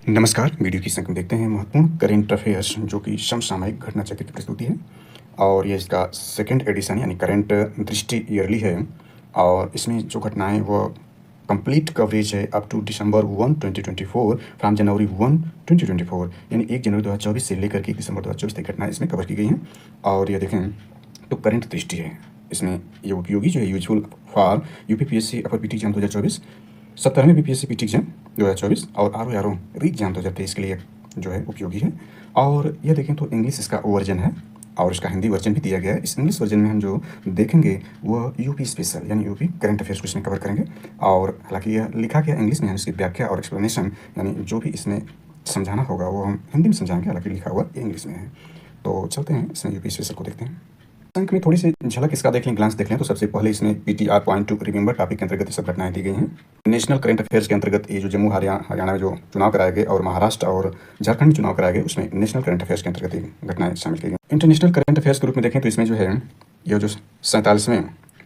नमस्कार, वीडियो की संख्या में देखते हैं महत्वपूर्ण करेंट अफेयर्स जो कि समसामयिक घटना चक्र की प्रस्तुति है और ये इसका सेकंड एडिशन यानी करेंट दृष्टि ईयरली है और इसमें जो घटनाएं वो कंप्लीट कवरेज है up to December 1, 2024 from January 1, 2024 यानी 1 जनवरी 2024 से लेकर के दिसंबर 2024 तक घटनाएं इसमें कवर की गई हैं। और ये देखें तो करंट दृष्टि है, इसमें ये उपयोगी जो है useful for UPPSC upper PT exam 2024, 17वें बीपीएससी पीटी एग्जाम 2024 और आर री एग्जाम 2023 के लिए जो है उपयोगी है। और यह देखें तो इंग्लिश इसका वर्जन है और इसका हिंदी वर्जन भी दिया गया है। इस इंग्लिश वर्जन में हम जो देखेंगे वह यूपी स्पेशल यानी यूपी करंट अफेयर्स को इसमें कवर करेंगे। और हालांकि यह लिखा गया इंग्लिश में है, इसकी व्याख्या और एक्सप्लेनेशन यानी जो भी इसमें समझाना होगा वो हम हिंदी में समझाएंगे, हालांकि लिखा हुआ इंग्लिश में है। तो चलते हैं इसमें यूपी स्पेशल को देखते हैं। अंक में थोड़ी सी झलक इसका देख लें, ग्लांस देख लें तो सबसे पहले इसमें PTR point two remember topic के अंतर्गत ये सब घटनाएं दी गई हैं। नेशनल करंट अफेयर्स के अंतर्गत ये जो जम्मू हरियाणा में जो चुनाव कराए गए और महाराष्ट्र और झारखंड में चुनाव कराए गए उसमें नेशनल करंट अफेयर्स के अंतर्गत ये घटनाएं शामिल की गई। इंटरनेशनल करंट अफेयर्स के रूप में देखें तो इसमें जो है ये जो 47वें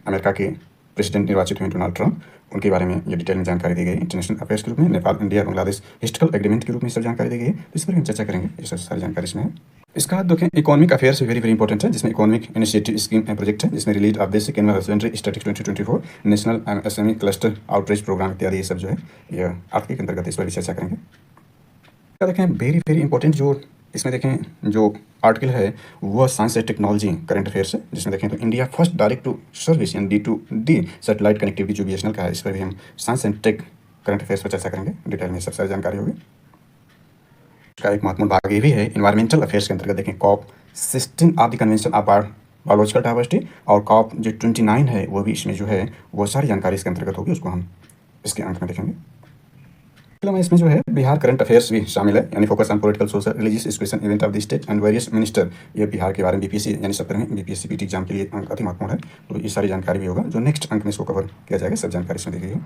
अमेरिका के प्रेसिडेंट निर्वाचित हुए डोनाल्ड ट्रंप, उनके बारे में ये डिटेल में जानकारी दी गई। इंटरनेशनल अफेयर्स के रूप में Nepal, India, Bangladesh historical agreement के रूप में सब जानकारी दी गई है, तो इस पर हम चर्चा करेंगे। ये सब सारी जानकारी इसमें है। इसका देखें इकोनॉमिक अफेयर्स वेरी इंपॉर्टेंट है, जिसमें इकोनॉमिक इनिशिएटिव स्कीम प्रोजेक्ट है, जिसमें release of basic annual husbandry statistics 2024, national MSME cluster outreach programme इत्यादि ये सब जो है यह आर्थिक के अंतर्गत इस पर भी चर्चा करेंगे। देखें वेरी इंपॉर्टेंट जो इसमें देखें जो आर्टिकल है वह science and technology current affairs है, जिसमें देखें तो India first direct to service यानी D2D सैटेलाइट कनेक्टिविटी जो बीएसएनएल का है, इस पर भी हम science and take current affairs पर चर्चा करेंगे। डिटेल में सब सारी जानकारी होगी। इसका एक महत्वपूर्ण भाग ये भी है इन्वायरमेंटल अफेयर्स के अंतर्गत देखें COP 16 of the convention of biological diversity और COP जो 29 है वो भी इसमें जो है वो सारी जानकारी इसके अंतर्गत होगी, उसको हम इसके अंक में देखेंगे। इसमें जो है बिहार करंट अफेयर्स भी शामिल है, यानी focus on political social religious education event of the state and various minister. ये बिहार के बारे में बीपीएससी यानी 17वें बीपीएससी पीटी एग्जाम के लिए अंक अति महत्वपूर्ण है, तो ये सारी जानकारी भी होगा जो नेक्स्ट अंक में इसको कवर किया जाएगा, सब जानकारी इसमें दी गई है।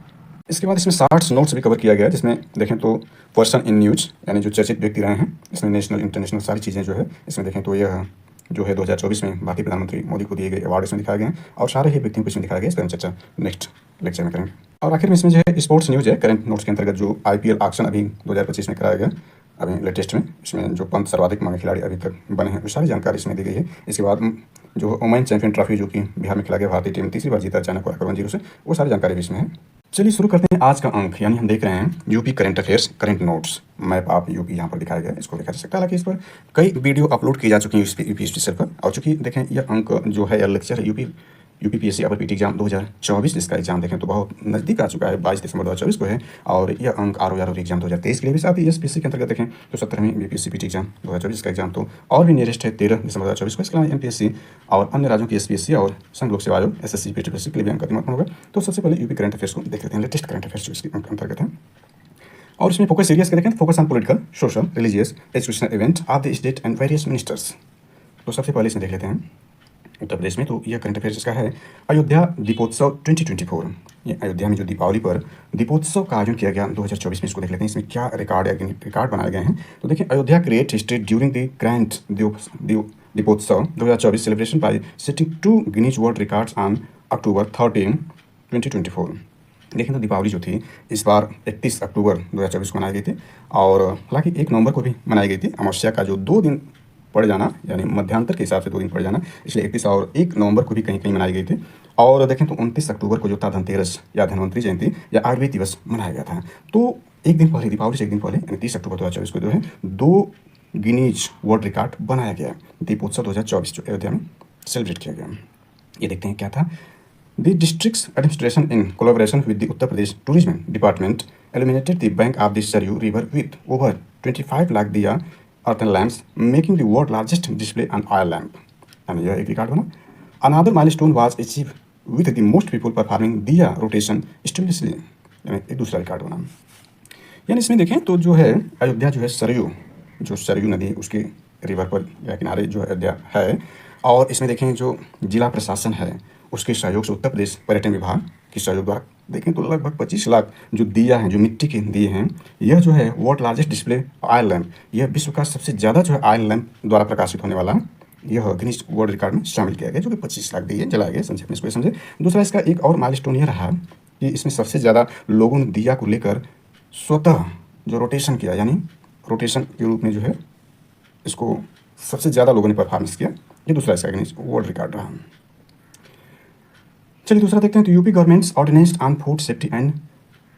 इसके बाद इसमें 60 नोट्स भी कवर किया गया है, जिसमें देखें तो पर्सन इन न्यूज यानी जो चर्चित व्यक्ति रहे हैं, इसमें नेशनल इंटरनेशनल सारी चीज़ें जो है इसमें देखें तो यह जो है 2024 में भारतीय प्रधानमंत्री मोदी को दिए गए अवार्ड इसमें दिखाए गए हैं और सारे ही व्यक्तियों को इसमें दिखाया गया। इस पर हम चर्चा नेक्स्ट लेक्चर में करेंगे। और आखिर में इसमें जो है स्पोर्ट्स न्यूज़ है करंट नोट्स के अंतर्गत, जो आईपीएल ऑक्शन अभी 2025 में कराया गया अभी लेटेस्ट में, इसमें जो 5 सर्वाधिक मांगे खिलाड़ी अभी तक बने हैं वो सारी जानकारी इसमें दी गई है। इसके बाद जो वुमेन चैंपियन ट्रॉफी जो कि बिहार में खेला गया, भारतीय टीम तीसरी बार जीता अचानक 1-0 से, वो सारी जानकारी भी इसमें है। चलिए शुरू करते हैं आज का अंक, यानी हम देख रहे हैं UP current affairs current notes map of UP यहाँ पर दिखाया गया है, इसको देखा जा सकता है। हालांकि इस पर कई वीडियो अपलोड की जा चुकी हैं यूपी स्पेशल पर, और चूंकि देखें यह अंक जो है यह लेक्चर है यूपीपीएससी अपर पीटी एग्जाम 2024, इसका एग्जाम देखें तो बहुत नज़दीक आ चुका है, 22 दिसंबर 2024 को है। और यह अंक आर एग्जाम 2023 के लिए भी साथ ही एसपीएससी के अंतर्गत देखें तो 17वें बीपीएससी पीटी एग्जाम 2024 का एग्जाम तो और भी नियरेस्ट है 13 दिसंबर 2024 को। इसके अलावा एमपीएससी और अन्य राज्यों की एसपीएससी और संघ लोक सेवा आयोग एसएससी पीटीपीएससी के लिए भी अंक महत्वपूर्ण होगा। तो सबसे पहले यूपी करंट अफेयर्स को देख लेते हैं, लेटेस्ट करंट अफेयर्स जो इसके अंतर्गत है। और इसमें फोकस एरियाज के देखें focus on political social religious educational event of the state and various ministers. तो सबसे पहले इसमें देख लेते हैं उत्तर प्रदेश में, तो यह करंट अफेयर्स इसका है अयोध्या दीपोत्सव 2024। ये अयोध्या में जो दीपावली पर दीपोत्सव का आयोजन किया गया 2024 में, इसको देख लेते हैं इसमें क्या रिकॉर्ड बनाए गए हैं। तो देखिए Ayodhya create history during the grand Deepotsav 2024 celebration bye setting 2 Guinness world records on October 13, 2024। देखें तो दीपावली जो थी इस बार 31 अक्टूबर 2024 को मनाई गई थी, और हालांकि 1 नवंबर को भी मनाई गई थी। अमावस्या का जो 2 दिन पड़ जाना यानी मध्यांतर के हिसाब से 2 दिन पड़ जाना, इसलिए 31 और 1 नवंबर को भी कहीं कहीं मनाई गई थी। और देखें तो 29 अक्टूबर को जो था धनतेरस या धन्वंतरी जयंती या आयुर्वेद दिवस मनाया गया था। तो एक दिन पहले, दीपावली से एक दिन पहले यानी 30 अक्टूबर 2024 को जो है 2 गिनीज वर्ल्ड रिकॉर्ड बनाया गया दीपोत्सव 2024 जो अयोध्या में सेलिब्रेट किया गया। ये देखते हैं क्या था। The district's administration, in collaboration with the Uttar Pradesh Tourism Department, illuminated the bank of the Saryu River with over 25 lakh diya earthen lamps, making the world's largest display on oil lamp. And यह एक record बना। Another milestone was achieved with the most people performing diya rotation stimulously, यानी एक दूसरा record बना। यानी इसमें देखें तो जो है अयोध्या जो है सरयू नदी उसके रिवर पर या किनारे जो अयोध्या है, और इसमें देखें जो जिला प्रशासन है उसके सहयोग से उत्तर प्रदेश पर्यटन विभाग के सहयोग द्वारा देखें तो लगभग 25 लाख जो दिया हैं, जो मिट्टी के दिए हैं, यह जो है world largest display oil lamp, यह विश्व का सबसे ज़्यादा जो है ऑयल लैम्प द्वारा प्रकाशित होने वाला यह गिनीज वर्ल्ड रिकॉर्ड में शामिल किया गया, जो कि 25 लाख दिए जलाए गए। समझे, इसको समझे। दूसरा इसका एक और माइलस्टोन यह रहा कि इसमें सबसे ज़्यादा लोगों ने दिया को लेकर स्वतः जो रोटेशन किया, यानी रोटेशन के रूप में जो है इसको सबसे ज़्यादा लोगों ने परफॉर्मेंस किया। ये दूसरा इसका वर्ल्ड रिकॉर्ड रहा। चलिए दूसरा देखते हैं। तो UP government's ordinance on food safety and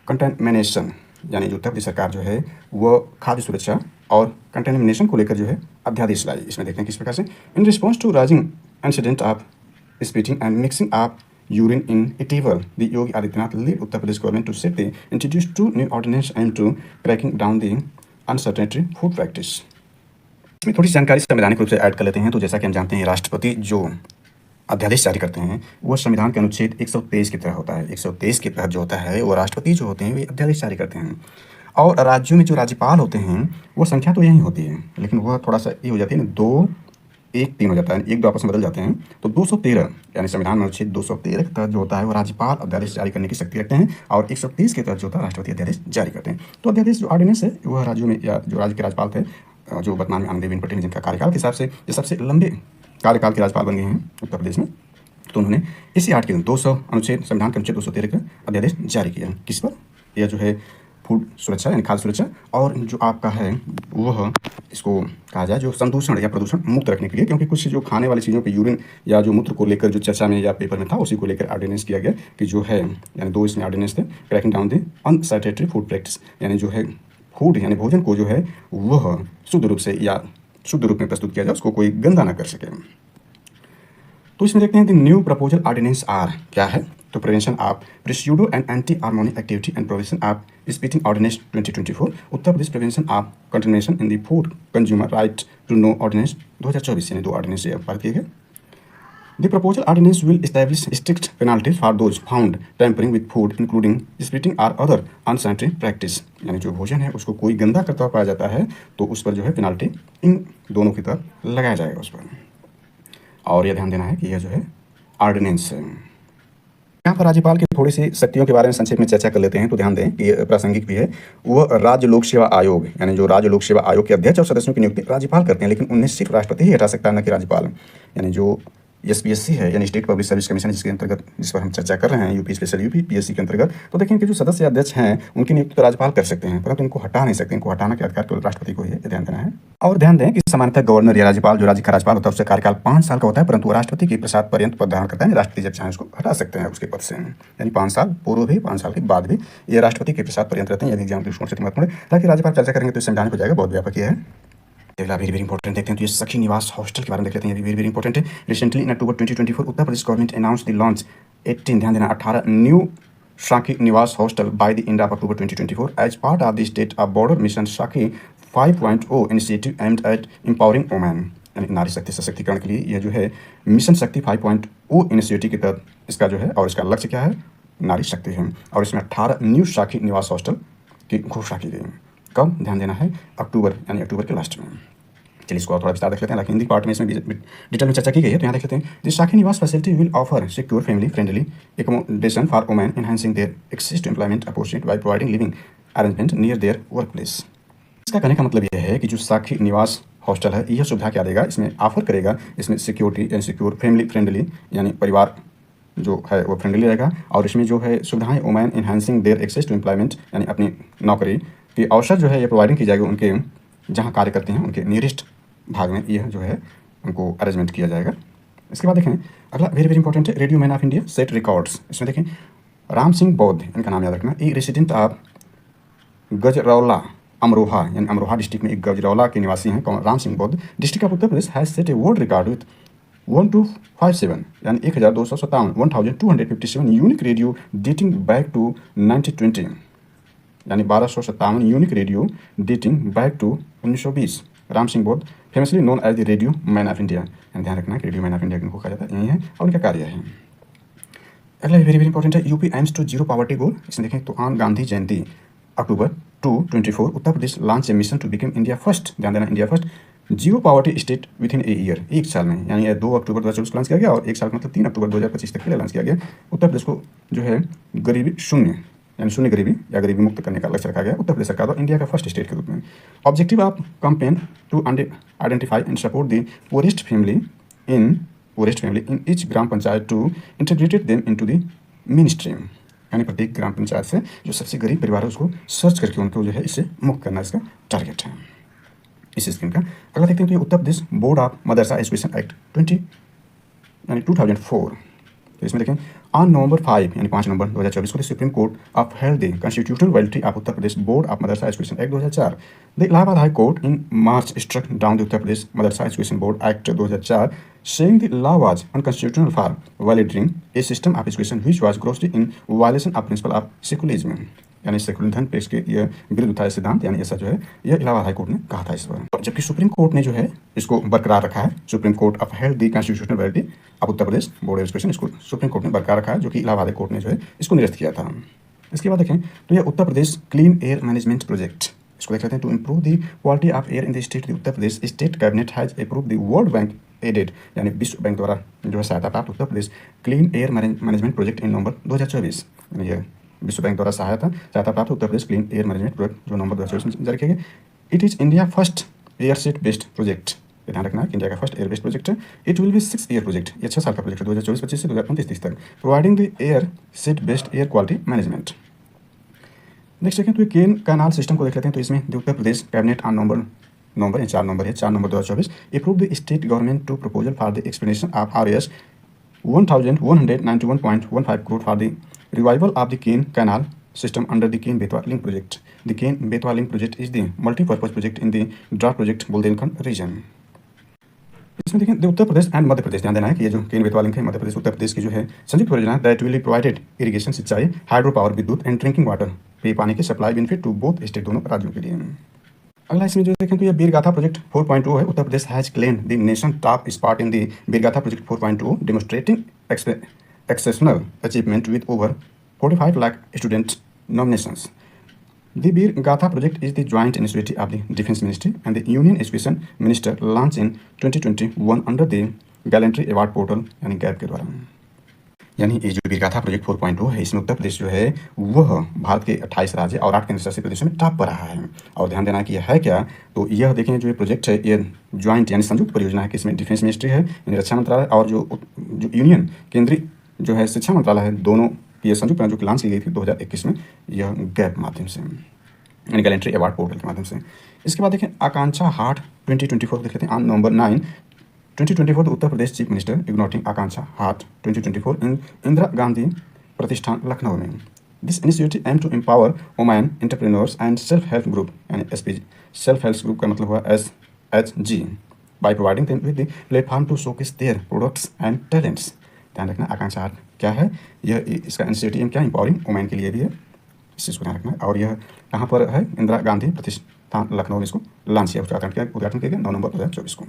contamination, यानी जो उत्तर प्रदेश सरकार जो है वह खाद्य सुरक्षा और कंटेमिनेशन को लेकर जो है अध्यादेश लाई। इसमें देखते हैं किस प्रकार से। In response to rising incident of spitting and mixing of urine in a table, the Yogi Adityanath led Uttar Pradesh government to set the introduced 2 new ordinance aimed to cracking down the unsanitary food practice। इसमें थोड़ी सी जानकारी संवैधानिक रूप से add कर लेते हैं। तो जैसा कि हम जानते हैं राष्ट्रपति जो अध्यादेश जारी करते हैं वो संविधान के अनुच्छेद 123 की तरह होता है। 123 के तहत जो होता है वो राष्ट्रपति जो होते हैं वे अध्यादेश जारी करते हैं। और राज्यों में जो राज्यपाल होते हैं वो संख्या तो यही होती है, लेकिन वह थोड़ा सा ये हो जाती है ना, 2 1 3 हो जाता है, एक दो आपस में बदल जाते हैं। तो 213 यानी संविधान में अनुच्छेद 213 के तहत जो होता है वो राज्यपाल अध्यादेश जारी करने की शक्ति रखते हैं, और 130 के तहत जो होता है राष्ट्रपति अध्यादेश जारी करते हैं। तो अध्यादेश जो ऑर्डिनेंस है वह राज्यों में या जो राज्य के राज्यपाल थे, जो वर्तमान में आनंदीबेन पटेल जिनका कार्यकाल के हिसाब से ये सबसे लंबे कार्यकाल के राज्यपाल बन गए हैं उत्तर प्रदेश में, तो उन्होंने इसी आर्ट के 200 अनुच्छेद संविधान के अनुच्छेद 213 का अध्यादेश जारी किया। किस पर? यह जो है फूड सुरक्षा यानी खाद्य सुरक्षा, और जो आपका है वह इसको कहा जाए जो संदूषण या प्रदूषण मुक्त रखने के लिए, क्योंकि कुछ जो खाने वाली चीज़ों पे यूरिन या जो मूत्र को लेकर जो चर्चा में या पेपर में था उसी को लेकर ऑर्डिनेंस किया गया कि जो है, यानी 2 इसमें ऑर्डिनेंस थे। Cracking down the unsanitary food practice, यानी जो है फूड यानी भोजन को जो है वह शुद्ध रूप से या शुद्ध रूप में प्रस्तुत किया जाए, उसको कोई गंदा ना कर सके। तो इसमें देखते हैं कि न्यू प्रपोजल ऑर्डिनेंस आर क्या है। तो prevention of pseudo and anti harmonic activity and provision of spitting ordinance 2024, Uttar Pradesh prevention of contamination in the food consumer right to know ordinance 2024, यानी 2 ऑर्डिनेंस पारित किए गए। The proposal ordinance will establish strict penalties for those found tampering with food, including spitting or other unsanitary practice, यानी जो भोजन है उसको कोई गंदा करता हुआ पाया जाता है तो उस पर जो है पेनाल्टी इन दोनों की तरफ लगाया जाएगा उस पर। और यह ध्यान देना है कि यह जो है ऑर्डिनेंस है। यहाँ पर राज्यपाल की थोड़ी सी शक्तियों के बारे में संक्षेप में चर्चा कर लेते हैं। तो ध्यान दें कि ये प्रासंगिक भी है। वह राज्य लोक सेवा आयोग, यानी जो राज्य लोक सेवा आयोग के अध्यक्ष और सदस्यों की नियुक्ति राज्यपाल करते हैं, लेकिन उन्हें सिर्फ राष्ट्रपति ही हटा सकता है, न कि राज्यपाल। यानी जो SPSC है यानी स्टेट पब्लिक सर्विस कमीशन, जिसके अंतर्गत जिस पर हम चर्चा कर रहे हैं, यूपी स्पेशल यूपी PSC के अंतर्गत, तो देखें कि जो सदस्य अध्यक्ष हैं उनकी नियुक्ति तो राज्यपाल कर सकते हैं, परंतु इनको हटा नहीं सकते। इनको हटाना के अधिकार केवल राष्ट्रपति को ही है, ध्यान देना है। और ध्यान दें कि सामान्यतः गवर्नर या राज्यपाल, जो राज्य का राज्यपाल होता है, उसका कार्यकाल 5 साल का होता है, परंतु राष्ट्रपति के प्रसाद पर्यंत पद धारण करता है। राष्ट्रपति जब चाहे उसको हटा सकते हैं उसके पद से, यानी 5 साल पूर्व भी 5 साल के बाद भी ये राष्ट्रपति के प्रसाद पर्यंत रहते हैं। यदि एग्जाम दृष्टिकोण से महत्वपूर्ण है, ताकि राज्यपाल चर्चा करेंगे तो इस संविधान हो जाएगा, बहुत व्यापक है। अगला वेरी इंपॉर्टेंट देखते हैं। तो ये सखी निवास हॉस्टल के बारे में देख लेते हैं। ये वेरी इंपॉर्टेंट है। Recently in October 2024 Uttar Pradesh government announce the launch 18, ध्यान देना, 18 new Sakhi Niwas hostel by the end of October 2024 as part of the state of border mission Sakhi 5.0 initiative aimed at empowering women, यानी नारी शक्ति सशक्तिकरण के लिए यह जो है मिशन शक्ति 5.0 इनिशिएटिव के तहत इसका जो है, और इसका लक्ष्य क्या है, नारी शक्ति है। और इसमें 18 न्यू सखी निवास हॉस्टल की घोषणा की गई। कब? ध्यान देना है अक्टूबर, यानी अक्टूबर के लास्ट में। चलिए इसको थोड़ा विस्तार देख लेते हैं, लेकिन हिंदी पार्ट में इसमें डिटेल में चर्चा की गई है। तो यहाँ देख लेते हैं। This Sakhi Niwas facility will offer secure family friendly accommodation for women, enhancing their access to employment opportunity by providing living arrangement near their workplace. इसका कहने का मतलब यह है कि जो सखी निवास हॉस्टल है यह सुविधा क्या देगा, इसमें ऑफर करेगा, इसमें सिक्योरिटी यानी सिक्योर, फैमिली फ्रेंडली यानी परिवार जो है वो फ्रेंडली रहेगा, और इसमें जो है सुविधाएं women enhancing their access to employment यानी अपनी नौकरी की अवसर जो है ये प्रोवाइडिंग की जाएगी उनके जहाँ कार्य करते हैं उनके नियरेस्ट भाग में, यह जो है उनको अरेंजमेंट किया जाएगा। इसके बाद देखें अगला वेरी इंपॉर्टेंट है। Radio man of India set records. इसमें देखें राम सिंह बौद्ध, इनका नाम याद रखना, ए रेसिडेंट ऑफ गजरौला अमरोहा, यानी अमरोहा डिस्ट्रिक्ट में एक गजरौला के निवासी हैं Ram Singh Bauddh, district of Uttar Pradesh has set a world record with 1257 यानी 1257 1257 unique radio dating back to 1920, यानी 1257 unique radio dating back to 1920। Ram Singh Bauddh famously known as the radio man of India, ध्यान रखना कि रेडियो मैन ऑफ इंडिया किनको कहा जाता है, यही है और उनका कार्य है। अगला वेरी इंपॉर्टेंट है। UP aims to zero poverty goal. इसमें देखें तो on Gandhi Jayanti October 2024 Uttar Pradesh launch a mission to become India first, ध्यान देना, India first zero poverty state within a year, एक साल में, यानी 2 अक्टूबर 2024 लॉन्च किया गया और एक साल मतलब 3 अक्टूबर 2025 तक के लिए लॉन्च किया गया। उत्तर प्रदेश को जो है गरीबी शून्य यानी शून्य गरीबी या गरीबी मुक्त करने का लक्ष्य रखा गया उत्तर प्रदेश सरकार और इंडिया का फर्स्ट स्टेट के रूप में। Objective of campaign to identify and support the poorest family in each gram panchayat to integrated them into the mainstream, यानी प्रत्येक ग्राम पंचायत से जो सबसे गरीब परिवार है उसको सर्च करके उनको जो है इससे मुक्त करना इसका टारगेट है। इस स्कीम का। अगला देखते हैं तो ये Uttar Pradesh board of madrasa education act 2004। तो इसमें देखें ऑन नवंबर 5 यानी 5 नवंबर 2024 को Supreme Court upheld the constitutional validity of Uttar Pradesh board of madrasa education act 2004। The Allahabad high court in March struck down the Uttar Pradesh madrasa education board act 2004 saying the law was unconstitutional for validating a system of education which was grossly in violation of principle of secularism। यानी secularism पेश के यह विरुद्ध था सिद्धांत, यानी ऐसा जो है यह इलाहाबाद हाई कोर्ट ने कहा था इस पर। जबकि सुप्रीम कोर्ट ने जो है इसको बरकरार रखा है। Supreme Court upheld the constitutional validity of Uttar Pradesh board education, इसको सुप्रीम कोर्ट ने बरकरार रखा है, जो कि इलाहाबाद हाई कोर्ट ने जो है इसको निरस्त किया था। इसके बाद देखें तो यह Uttar Pradesh clean air management project, इसको देख लेते हैं। To improve the quality of air in the state Uttar Pradesh state cabinet has approve the World Bank aided, यानी विश्व बैंक द्वारा जो है सहायता प्राप्त Uttar Pradesh clean air management project in November 2024। यानी यह विश्व बैंक द्वारा सहायता प्राप्त Uttar Pradesh clean air management project जो नवंबर 2024 में जारी किया गया। It is India first air set based project, ध्यान रखना है कि इंडिया का फर्स्ट एयर बेस्ड प्रोजेक्ट है। It will be 6 year project, ये 6 साल का प्रोजेक्ट है 2024-25 से 2029-30 तक, providing the air set based air quality management. Next देखें तो ये केन कैनाल सिस्टम को देख लेते हैं। तो इसमें Uttar Pradesh cabinet on November 4 November 2024 approve the state government to proposal for the explanation of RS 1191.15 crore for the revival of the Ken canal system under the Ken Betwa link project. The Ken Betwa link project is the multi-purpose project in the drought project Bundelkhand region। इसमें देखें Uttar Pradesh and Madhya Pradesh, ध्यान देना है कि ये जो Ken Betwa link है मध्य प्रदेश उत्तर प्रदेश की जो है संयुक्त परियोजना that will be provided irrigation सिंचाई हाइड्रो पावर विद्युत एंड ड्रिंकिंग वाटर पे पानी के supply benefit to both state दोनों राज्यों के लिए। अगला इसमें जो देखें तो ये बीरगाथा प्रोजेक्ट 4.0 है। Uttar Pradesh has claimed the nation top spot in the Veergatha project 4.0 demonstrating exceptional achievement with over 45 lakh student nominations। The Bir Gatha project is the joint initiative of the Defense Ministry and the Union Education Minister launched in 2021 under the Gallantry Award Portal यानी gap के द्वारा। यानी ये जो बीरगाथा project 4.0 है इसमें उत्तर प्रदेश जो है वह भारत के 28 राज्य और 8 केंद्र शासित प्रदेशों में टॉप पर रहा है। और ध्यान देना कि यह है क्या, तो यह देखें जो ये प्रोजेक्ट है ये ज्वाइंट यानी संयुक्त परियोजना है कि इसमें डिफेंस मिनिस्ट्री है यानी रक्षा मंत्रालय और जो यूनियन केंद्रीय जो है शिक्षा मंत्रालय है, दोनों ये संयुक्त जो लॉन्च की गई थी 2021 में यह गैप माध्यम से यानी गैलेंट्री अवार्ड पोर्टल के माध्यम से। इसके बाद देखें आकांक्षा हाट 2024 देख लेते हैं। On November 9 2024 Uttar Pradesh chief minister igniting Aakanksha Haat 2024 in Indira Gandhi Pratishthan Lucknow में। This initiative aim to empower women entrepreneurs and self help group यानी SPG, सेल्फ हेल्प ग्रुप का मतलब हुआ SHG, by providing them with the platform to showcase their products and talents. ध्यान रखना आकांक्षा हाट क्या है, यह इसका इनिशिएटिव क्या एम्पावरिंग वुमेन के लिए भी है, इस चीज़ को ध्यान रखना है। और यह कहाँ पर है, इंदिरा गांधी प्रतिष्ठान लखनऊ में इसको लॉन्च किया, उद्घाटन किया गया 9 नवंबर 2024 को।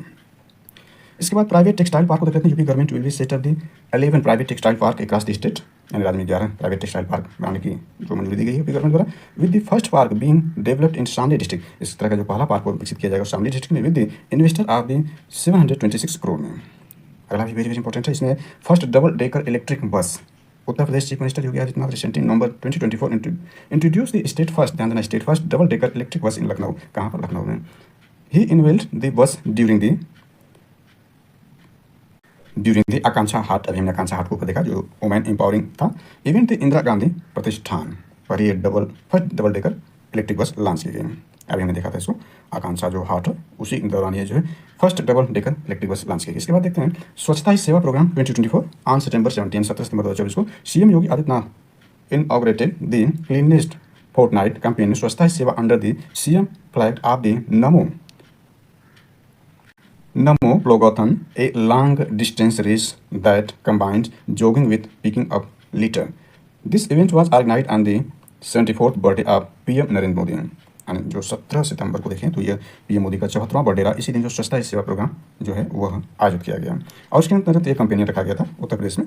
इसके बाद प्राइवेट टेक्सटाइल पार्क को देख लेते हैं। UP government will be set up the 11 private textile park across the state, यानी राज्य में 11 प्राइवेट टेक्सटाइल पार्क बनाने की जो मंजूरी दी गई है यूपी गवर्नमेंट द्वारा। With the first park being developed in Shamli district, इस तरह का जो पहला पार्क को विकसित किया जाएगा शामली डिस्ट्रिक्ट में with the investor of the 726 crore में। अगला भी वेरी इंपॉर्टेंट है, इसमें first double decker electric bus Uttar Pradesh chief minister Yogi Adityanath recently November 2024 introduce the state first, ध्यान देना state first double decker electric bus in Lucknow. कहाँ पर, लखनऊ में। He unveiled the bus during the Aakanksha Haat, अभी हमने आकांक्षा हाट को देखा जो वुमेन एम्पावरिंग था। इवेंट द इंदिरा गांधी प्रतिष्ठान पर ये first double decker electric bus launch की गई। अभी हमने देखा था इसको आकांक्षा जो हाट है उसी दौरान ये जो है first double decker electric bus launch की गई। इसके बाद देखते हैं स्वच्छता ही सेवा प्रोग्राम 2024 ऑन सितंबर 17 सितंबर 2024 को CM Yogi Adityanath inaugurated the cleanliness fortnight campaign Swachhata Hi Seva under the CM flag off the Namo plogathon, a long distance race that combined jogging with picking up litter. This event was organized on the 74th birthday of PM Narendra Modi. यानी जो 17 सितंबर को देखें तो यह PM Modi का 74वां birthday रहा। इसी दिन जो स्वच्छता ही सेवा प्रोग्राम जो है वह आयोजित किया गया और उसके अंतर्गत ये कैंपेन रखा गया था उत्तर प्रदेश में।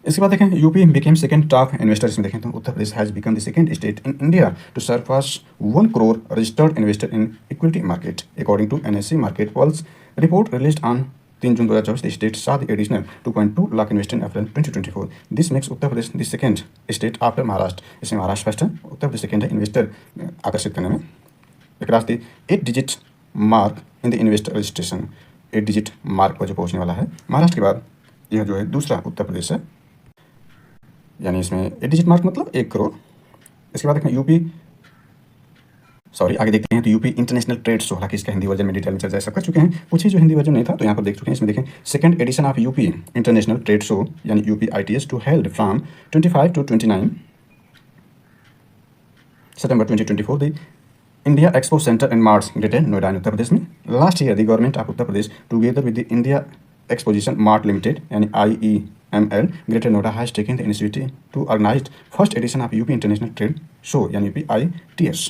इसके बाद देखें UP became second top investor, इसमें देखें तो Uttar Pradesh has become the second state in India to surpass 1 crore registered investor in equity market according to NSE market pulse report released on 3 June 2024। The state saw the additional 2.2 lakh investor in April 2024। This makes Uttar Pradesh the second state after Maharashtra, इसमें Maharashtra first है, उत्तर प्रदेश second है investor आकर्षित करने में। Across the 8 digit mark in the investor registration, 8 digit mark पर जो पहुंचने वाला है महाराष्ट्र के बाद यह जो है दूसरा उत्तर प्रदेश है, यानी इसमें 8 डिजिट मार्क मतलब 1 करोड़। इसके बाद देखें यूपी सॉरी, आगे देखते हैं तो यूपी इंटरनेशनल ट्रेड शो, हालांकि इसका हिंदी वर्जन में डिटेल में चर्चा सब कर चुके हैं, कुछ ही जो हिंदी वर्जन नहीं था तो यहाँ पर देख चुके हैं। इसमें देखें second edition of UP international trade show यानी UP ITS to held from 25 to 29 September 2024 the India expo centre in March Greater Noida Uttar Pradesh में। Last year the government of Uttar Pradesh together with the India exposition mart limited यानी IEML Greater Noida has taken the initiative to organise first edition of UP international trade show यानी UP ITS.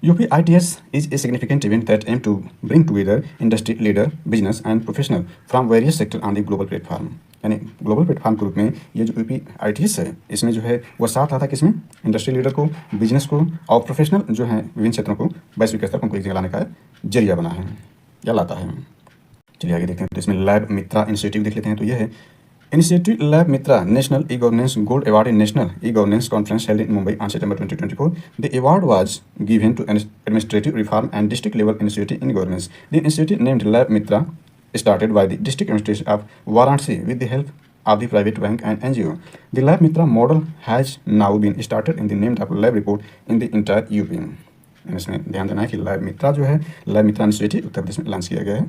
UP ITS is a significant event that aims to bring together industry leader, business and professional from various sectors on the global platform. यानी global platform के रूप में ये जो UP ITS है इसमें जो है वो साथ आता है किसमें, इंडस्ट्री लीडर को, बिजनेस को और प्रोफेशनल जो है विभिन्न क्षेत्रों को वैश्विक स्तर पर उनको एक जगह लाने का जरिया बना है या लाता है। चलिए आगे देखते हैं तो इसमें लैब मित्रा इनिशिएटिव देख लेते हैं। तो यह है Initiative Lab Mitra National E-Governance Gold Award in National E-Governance Conference held in Mumbai on September 2024. The award was given to an administrative reform and district level initiative in governance. The initiative named Lab Mitra started by the district administration of Varanasi with the help of the private bank and NGO. The Lab Mitra model has now been started in the named of lab report in the entire UP. इसमें ध्यान देना है कि lab मित्रा जो है lab मित्रा initiative उत्तर प्रदेश में launch किया गया है।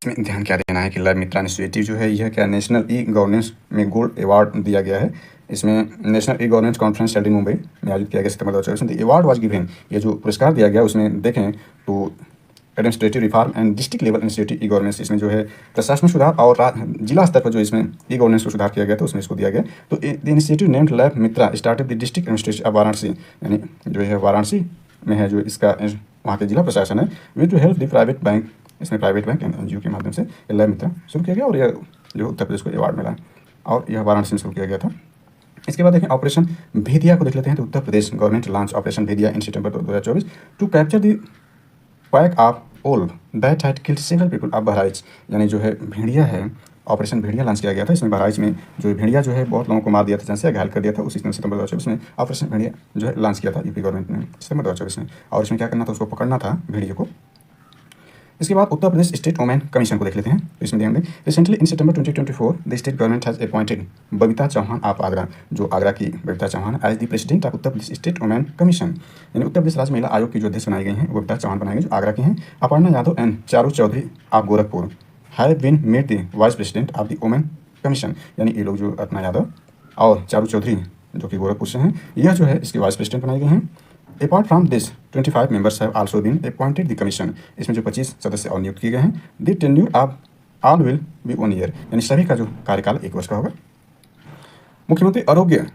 इसमें ध्यान क्या देना है कि लैब मित्रा इनिशिएटिव जो है यह क्या नेशनल E-Governance में गोल्ड अवार्ड दिया गया है। इसमें national E-Governance conference held in Mumbai में आयोजित किया गया सितंबर 2024 में। अवार्ड वाज गिवन, ये जो पुरस्कार दिया गया उसमें देखें तो administrative reform and district level initiative E-Governance, इसमें जो है प्रशासनिक सुधार और जिला स्तर पर जो इसमें E-Governance को सुधार किया गया था उसमें इसको दिया गया। तो the initiative named lab Mitra started the district administration of Varanasi, यानी जो है वाराणसी में है जो इसका वहाँ के जिला प्रशासन है, with two help the private bank, इसमें प्राइवेट बैंक एंड NGO के माध्यम से लैब मित्रा शुरू किया गया और यह जो उत्तर प्रदेश को अवार्ड मिला और यह वाराणसी में शुरू किया गया था। इसके बाद देखें ऑपरेशन भेदिया को देख लेते हैं। तो Uttar Pradesh government launch operation Bhediya in September 2024 to capture the pack of ओल that had killed several people of Bahraich, यानी जो है भेड़िया है, ऑपरेशन भेड़िया लॉन्च किया गया था। इसमें बहराइच में जो भेड़िया जो है बहुत लोगों को मार दिया था, जनसे घायल कर दिया था, उसी सितंबर 2024 में ऑपरेशन भेड़िया जो है लॉन्च किया था यूपी गवर्नमेंट ने सितंबर 2024 में। और इसमें क्या करना था, उसको पकड़ना था भेड़िया को। इसके बाद Uttar Pradesh state women commission को देख लेते हैं। तो इसमें ध्यान दें recently in September 2024 the state government has appointed Babita Chauhan of Agra, जो आगरा की Babita Chauhan as the president of Uttar Pradesh state women commission, यानी उत्तर प्रदेश राज्य महिला आयोग की जो अध्यक्ष बनाई गई हैं बबीता चौहान बनाई गई जो आगरा की हैं। Aparna Yadav and Charu Chaudhary of Gorakhpur have been made the vice president of the women commission, यानी ये लोग जो अपर्णा यादव और चारू चौधरी जो कि गोरखपुर से हैं यह जो है इसके वाइस प्रेसिडेंट बनाई गई हैं। Apart from this, 25 members have also been appointed the commission. इसमें जो 25 सदस्य और नियुक्त किए गए हैं। The tenure of all will be 1 year, यानी सभी का जो कार्यकाल 1 वर्ष का होगा। मुख्यमंत्री आरोग्य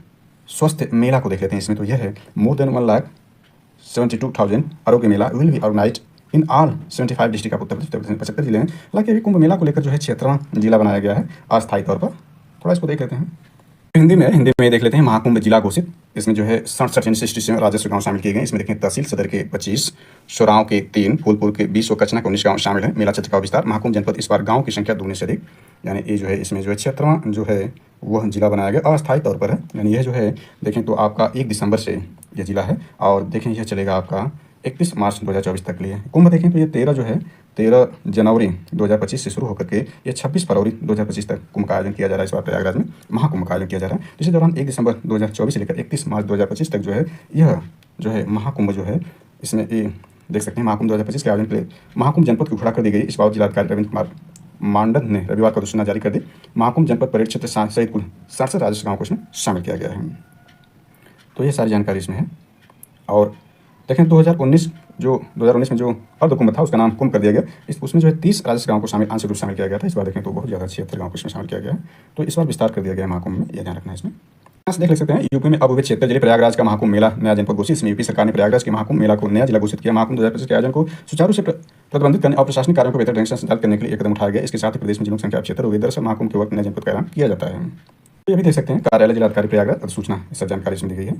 स्वस्थ मेला को देख लेते हैं। इसमें तो यह है मोर than 1,72,000 Arogya Mela will be organised in all 75 district of Uttar Pradesh में 75 जिले हैं। हालांकि अभी कुंभ मेला को लेकर जो है 76वां जिला बनाया गया है अस्थायी तौर पर। थोड़ा इसको देख लेते हैं हिंदी में देख लेते हैं। महाकुंभ जिला घोषित, इसमें जो है 67 राजस्व गांव शामिल किए गए। इसमें देखें तहसील सदर के 25, सोराव के 3, फूलपुर के 20 और कचना के 19 गाँव शामिल हैं। मेला क्षेत्र का विस्तार महाकुंभ जनपद इस बार गाँव की संख्या दुगने से अधिक, यानी ये जो है इसमें जो है 76वां जो है वह जिला बनाया गया अस्थायी तौर पर है। यानी यह जो है देखें तो आपका 1 दिसंबर से यह जिला है और देखें यह चलेगा आपका 31 मार्च 2024 तक लिए। कुंभ देखें तो ये 13 जनवरी 2025 से शुरू होकर के ये 26 फरवरी 2025 तक कुंभ का आयोजन किया जा रहा है। इस बार प्रयागराज में महाकुंभ का आयोजन किया जा रहा है। इसी दौरान 1 दिसंबर 2024 से लेकर 31 मार्च 2025 तक जो है यह जो है महाकुंभ जो है इसमें ये देख सकते हैं महाकुंभ 2025 के आयोजन के लिए महाकुंभ जनपद की घोषणा कर दी गई। इस बार जिलाधिकारी रविंद्र कुमार मांडन ने रविवार को सूचना जारी कर दी। महाकुंभ जनपद परेड क्षेत्र सहित कुल 67 राजस्व गाँव को इसमें शामिल किया गया है। तो ये सारी जानकारी इसमें है। और देखें 2019 में जो अर्धकुंभ था उसका नाम कुंभ कर दिया गया। उसमें जो है 30 राजस्व गाँव को आंशिक रूप शामिल किया गया था। इस बार देखें तो बहुत ज़्यादा 76 गाँव को इसमें शामिल किया गया है। तो इस बार विस्तार कर दिया गया है महाकुंभ में, यह ध्यान रखना है। इसमें यहाँ से देख सकते हैं यूपी में अवैध क्षेत्र जिले प्रयागराज का महाकुंभ मेला नया जनपद घोषित। इसमें यूपी सरकार ने प्रयागराज के महाकुंभ मेला को नया जिला घोषित किया। महाकुंभ 2025 के आयोजन को सुचारू से प्रबंधित करने और प्रशासनिक कार्यों को बेहतर ढंग से संचालित करने के लिए एक कदम उठाया गया। इसके साथ ही प्रदेश में जिलों की संख्या 76 हो गई। दरअसल महाकुंभ के वक्त नया जनपद का ऐलान किया जाता है। तो ये भी देख सकते हैं कार्यालय जिलाधिकारी प्रयागराज सूचना, इस सब जानकारी इसमें दी गई है।